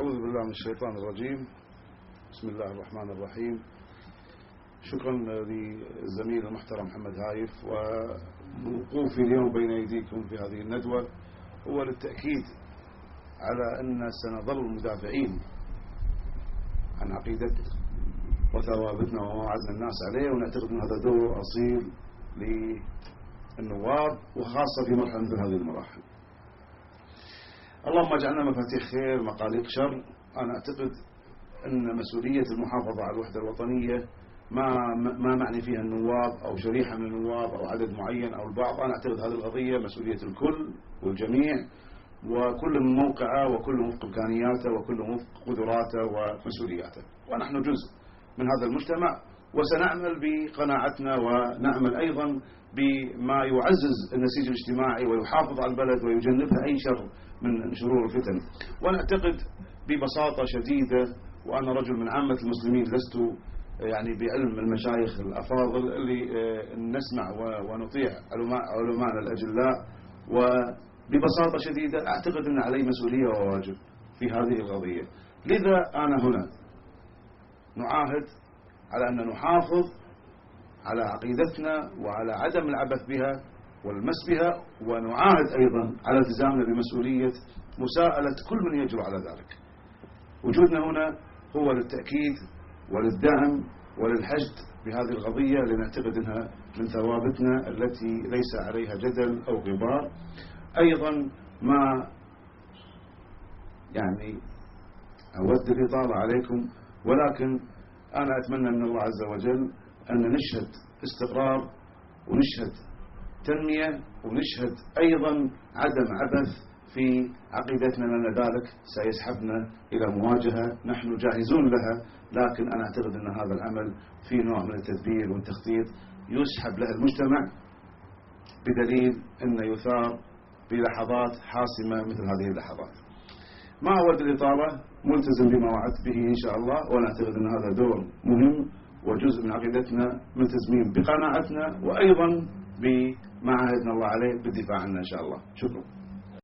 أعوذ بالله من الشيطان الرجيم. بسم الله الرحمن الرحيم. شكرا للزميل المحترم محمد هايف، ووقوفي اليوم بين أيديكم في هذه الندوة هو للتأكيد على أن سنظل مدافعين عن عقيدتنا وثوابتنا وما وعدنا الناس عليه، ونعتقد أن هذا دور أصيل للنواب وخاصة في مرحلة مثل هذه المراحل. اللهم اجعلنا مفاتيح خير مقاليد شر. أنا أعتقد أن مسؤولية المحافظة على الوحدة الوطنية ما معني فيها النواب أو شريحة من النواب أو عدد معين أو البعض. أنا أعتقد هذه القضية مسؤولية الكل والجميع، وكل من موقعه وكل وفق إمكانياته وكل وفق قدراته ومسؤولياته، ونحن جزء من هذا المجتمع، وسنعمل بقناعتنا ونعمل أيضا بما يعزز النسيج الاجتماعي ويحافظ على البلد ويجنبها أي شر من شرور الفتن. ونعتقد ببساطة شديدة، وأنا رجل من عامة المسلمين، لست يعني بعلم المشايخ الأفاضل اللي نسمع ونطيع علماءنا الأجلاء، وببساطة شديدة أعتقد أن علي مسؤولية وواجب في هذه القضية. لذا أنا هنا نعاهد على أن نحافظ على عقيدتنا وعلى عدم العبث بها والمس بها، ونعاهد أيضا على التزامنا بمسؤولية مساءلة كل من يجرؤ على ذلك. وجودنا هنا هو للتأكيد وللدعم وللحشد بهذه القضية، لنعتقد أنها من ثوابتنا التي ليس عليها جدل أو غبار. أيضا ما يعني أود الإطالة عليكم، ولكن أنا أتمنى من الله عز وجل أن نشهد استقرار ونشهد تنمية ونشهد أيضا عدم عبث في عقيدتنا، لأن ذلك سيسحبنا إلى مواجهة نحن جاهزون لها، لكن أنا أعتقد أن هذا العمل في نوع من التدبير والتخطيط يسحب له المجتمع، بدليل أن يثار بلحظات حاسمة مثل هذه اللحظات. ما أود الإطالة، ملتزم بما وعدت به إن شاء الله، وأنا أعتقد أن هذا دور مهم وجزء من عقيدتنا، ملتزمين بقناعتنا وأيضا بما عهدنا الله عليه بالدفاع عنه إن شاء الله. شكرا.